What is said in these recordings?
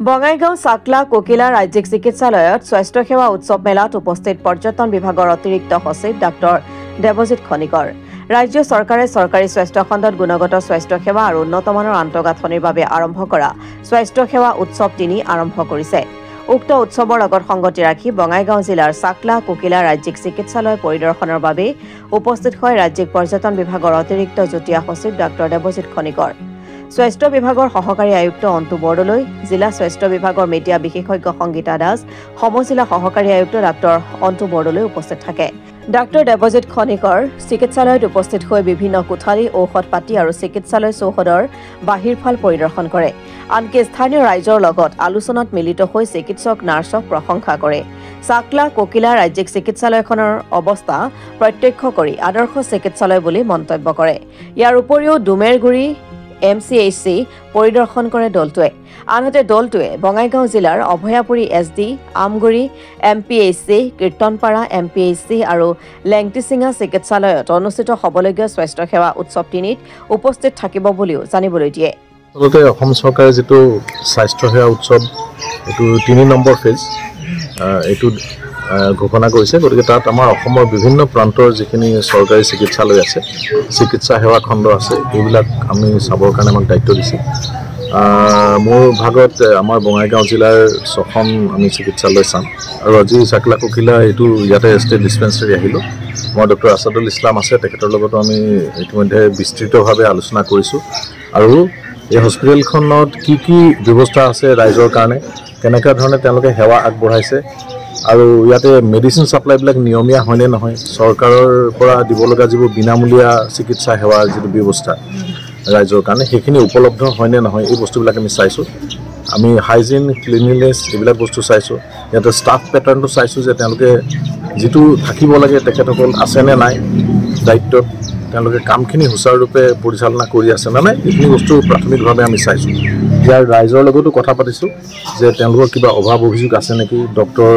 বঙাইগাঁও চাকলা কোকিলা ৰাজ্যিক চিকিৎসালয়ত স্বাস্থ্য সেৱা উৎসৱ মেলাত উপস্থিত পৰ্যটন বিভাগৰ অতিৰিক্ত সচিব ডাক্তৰ দেৱজিৎ খনিকৰ ৰাজ্য চৰকাৰে চৰকাৰী স্বাস্থ্য খণ্ডত গুণগত স্বাস্থ্য সেৱা আৰু উন্নতমানৰ আন্তঃগাঁথনিৰ বাবে আৰম্ভ কৰা স্বাস্থ্য সেৱা উৎসৱ ৩ আৰম্ভ কৰিছে। উক্ত উৎসৱৰ লগত সংগতি ৰাখি বঙাইগাঁও জিলাৰ চাকলা কোকিলা ৰাজ্যিক চিকিৎসালয় পৰিদৰ্শনৰ বাবে উপস্থিত হয় ৰাজ্যিক পৰ্যটন বিভাগৰ অতিৰিক্ত যুটীয়া সচিব ডাক্তৰ দেৱজিৎ খনিকৰ। স্বাস্থ্য বিভাগৰ সহকাৰী আয়ুক্ত অন্তু বৰদলৈ, জিলা স্বাস্থ্য বিভাগৰ মিডিয়া বিশেষজ্ঞ সংগীতা দাস, সমজিলা সহকাৰী আয়ুক্ত ডাক্তৰ অন্তু বৰদলৈ উপস্থিত থাকে। ডাক্তৰ দেৱজিৎ খনিকৰ চিকিৎসালয়ত উপস্থিত হৈ বিভিন্ন কোঠালী, ঔষধ পাতি আৰু চিকিৎসালয় চৌহদৰ বাহিৰফাল পৰিদৰ্শন কৰে। আনকি স্থানীয় ৰাইজৰ লগত আলোচনাত মিলিত হৈ চিকিৎসক নাৰ্ছক প্ৰশংসা কৰে। চাকলা কোকিলা ৰাজ্যিক চিকিৎসালয়খনৰ অৱস্থা প্ৰত্যক্ষ কৰি আদৰ্শ চিকিৎসালয় বুলি মন্তব্য কৰে। ইয়াৰ উপৰিও ডুমেৰগুৰি MCHC পৰিদৰ্শন কৰে দলটোৱে। আনহাতে দলটোৱে বঙাইগাঁও জিলাৰ Abhayapuri SD, Amguri MPHC, Kirtanpara MPHC আৰু লেংটিচিঙা চিকিৎসালয়ত অনুষ্ঠিত হ'বলগীয়া স্বাস্থ্য সেৱা উৎসৱ ৩ত উপস্থিত থাকিব বুলিও জানিবলৈ দিয়ে। আচলতে অসম চৰকাৰে যিটো স্বাস্থ্য সেৱা উৎসৱ এইটো ৩ নম্বৰ ফেজ এইটো ঘোষণা কৰিছে। গতিকে তাত আমাৰ অসমৰ বিভিন্ন প্ৰান্তৰ যিখিনি চৰকাৰী চিকিৎসালয় আছে, চিকিৎসা সেৱা খণ্ড আছে, এইবিলাক আমি চাবৰ কাৰণে আমাক দায়িত্ব দিছে। মোৰ ভাগত আমাৰ বঙাইগাঁও জিলাৰ 6খন আমি চিকিৎসালয় চাম আৰু আজি চাকলা কোকিলা এইটো ইয়াতে ষ্টেট ডিছপেঞ্চাৰী আহিলোঁ। মই ডক্টৰ আছাদুল ইছলাম আছে, তেখেতৰ লগতো আমি ইতিমধ্যে বিস্তৃতভাৱে আলোচনা কৰিছোঁ আৰু এই হস্পিটেলখনত কি কি ব্যৱস্থা আছে ৰাইজৰ কাৰণে, কেনেকুৱা ধৰণে তেওঁলোকে সেৱা আগবঢ়াইছে আৰু ইয়াতে মেডিচিন ছাপ্লাইবিলাক নিয়মীয়া হয়নে নহয়, চৰকাৰৰ পৰা দিব লগা যিবোৰ বিনামূলীয়া চিকিৎসা সেৱাৰ যিটো ব্যৱস্থা ৰাইজৰ কাৰণে সেইখিনি উপলব্ধ হয়নে নহয়, এই বস্তুবিলাক আমি চাইছোঁ। আমি হাইজিন, ক্লিনলিনেছ এইবিলাক বস্তু চাইছোঁ। ইয়াতে ষ্টাফ পেটাৰ্ণটো চাইছোঁ যে তেওঁলোকে যিটো থাকিব লাগে তেখেতসকল আছেনে নাই দায়িত্বত, তেওঁলোকে কামখিনি সুচাৰুৰূপে পৰিচালনা কৰি আছে নে নাই, এইখিনি বস্তু প্ৰাথমিকভাৱে আমি চাইছোঁ। ইয়াৰ ৰাইজৰ লগতো কথা পাতিছোঁ যে তেওঁলোকৰ কিবা অভাৱ অভিযোগ আছে নেকি, ডক্টৰ,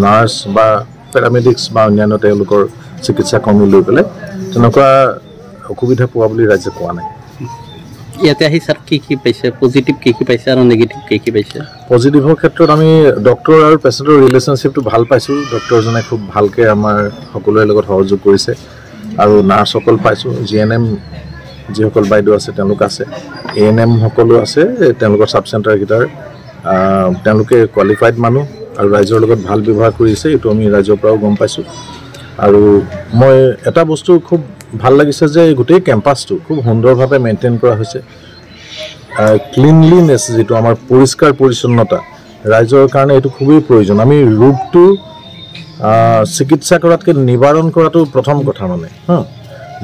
নাৰ্ছ বা পেৰামেডিক্স বা অন্যান্য তেওঁলোকৰ চিকিৎসা কৰ্মী লৈ পেলাই তেনেকুৱা অসুবিধা পোৱা বুলি ৰাইজে কোৱা নাই। ইয়াতে আহি ছাৰ কি কি পাইছে, পজিটিভ কি কি পাইছে আৰু নেগেটিভ কি কি পাইছে? পজিটিভৰ ক্ষেত্ৰত আমি ডক্টৰ আৰু পেচেণ্টৰ ৰিলেশ্যনশ্বিপটো ভাল পাইছোঁ। ডক্টৰজনে খুব ভালকৈ আমাৰ সকলোৰে লগত সহযোগ কৰিছে আৰু নাৰ্ছসকল পাইছোঁ, GNM যিসকল বাইদেউ আছে তেওঁলোক আছে, ANM সকলো আছে, তেওঁলোকৰ ছাব চেণ্টাৰকেইটাৰ তেওঁলোকে কোৱালিফাইড মানুহ আৰু ৰাইজৰ লগত ভাল ব্যৱহাৰ কৰিছে, এইটো আমি ৰাইজৰ পৰাও গম পাইছোঁ। আৰু মই এটা বস্তু খুব ভাল লাগিছে যে গোটেই কেম্পাছটো খুব সুন্দৰভাৱে মেইনটেইন কৰা হৈছে। ক্লিনলিনেছ যিটো আমাৰ পৰিষ্কাৰ পৰিচ্ছন্নতা ৰাইজৰ কাৰণে এইটো খুবেই প্ৰয়োজন। আমি ৰোগটো চিকিৎসা কৰাতকৈ নিবাৰণ কৰাটো প্ৰথম কথা, মানে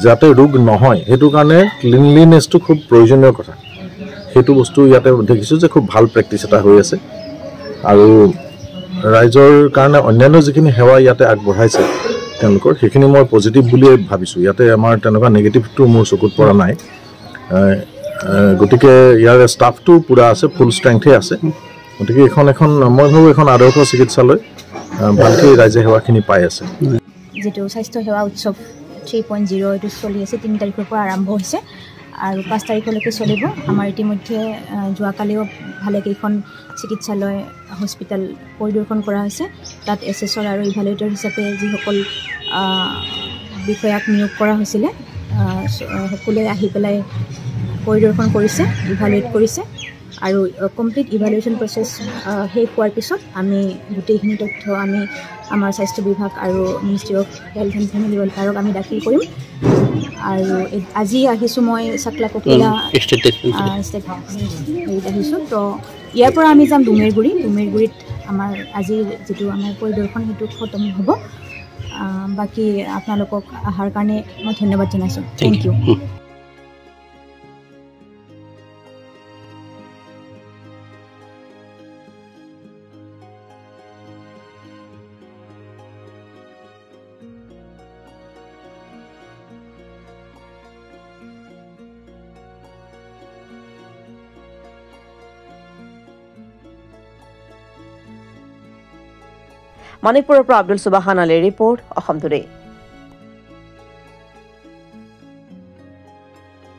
যাতে ৰোগ নহয় সেইটো কাৰণে ক্লিনলিনেছটো খুব প্ৰয়োজনীয় কথা। সেইটো বস্তু ইয়াতে দেখিছোঁ যে খুব ভাল প্ৰেক্টিচ এটা হৈ আছে আৰু ৰাইজৰ কাৰণে অন্যান্য যিখিনি সেৱা ইয়াতে আগবঢ়াইছে তেওঁলোকৰ সেইখিনি মই পজিটিভ বুলিয়ে ভাবিছোঁ। ইয়াতে আমাৰ তেনেকুৱা নেগেটিভটো মোৰ চকুত পৰা নাই। গতিকে ইয়াৰ ষ্টাফটো পূৰা আছে, ফুল ষ্ট্ৰেংথে আছে। গতিকে এখন মই ভাবোঁ এখন আদৰ্শ চিকিৎসালয়, ভালকৈ ৰাইজে সেৱাখিনি পাই আছে। যিটো স্বাস্থ্য সেৱা উৎসৱ 3.0 এইটো চলি আছে, 3 তাৰিখৰ পৰা আৰম্ভ হৈছে আৰু 5 তাৰিখলৈকে চলিব। আমাৰ ইতিমধ্যে যোৱাকালিও ভালেকেইখন চিকিৎসালয়, হস্পিটেল পৰিদৰ্শন কৰা হৈছে। তাত এছেছৰ আৰু ইভালুৱেটৰ হিচাপে যিসকল বিষয়াক নিয়োগ কৰা হৈছিলে সকলোৱে আহি পেলাই পৰিদৰ্শন কৰিছে, ইভালুৱেট কৰিছে আৰু কমপ্লিট ইভালুৱেশ্যন প্ৰচেছ শেষ হোৱাৰ পিছত আমি গোটেইখিনি তথ্য আমি আমাৰ স্বাস্থ্য বিভাগ আৰু ministry of health and family ৱেলফেয়াৰক আমি দাখিল কৰিম। আৰু আজি আহিছোঁ মই চাকলা কোকিলা ষ্টেট হেৰিত আহিছোঁ। তো ইয়াৰ পৰা আমি যাম ডুমেৰগুৰিত আমাৰ আজি যিটো আমাৰ পৰিদৰ্শন সেইটো খতম হ'ব। বাকী আপোনালোকক অহাৰ কাৰণে মই ধন্যবাদ জনাইছোঁ। Thank you. মণিপুৰৰ পৰা আব্দুল সুবাহান আলীৰ ৰিপৰ্ট, অসম টুডে।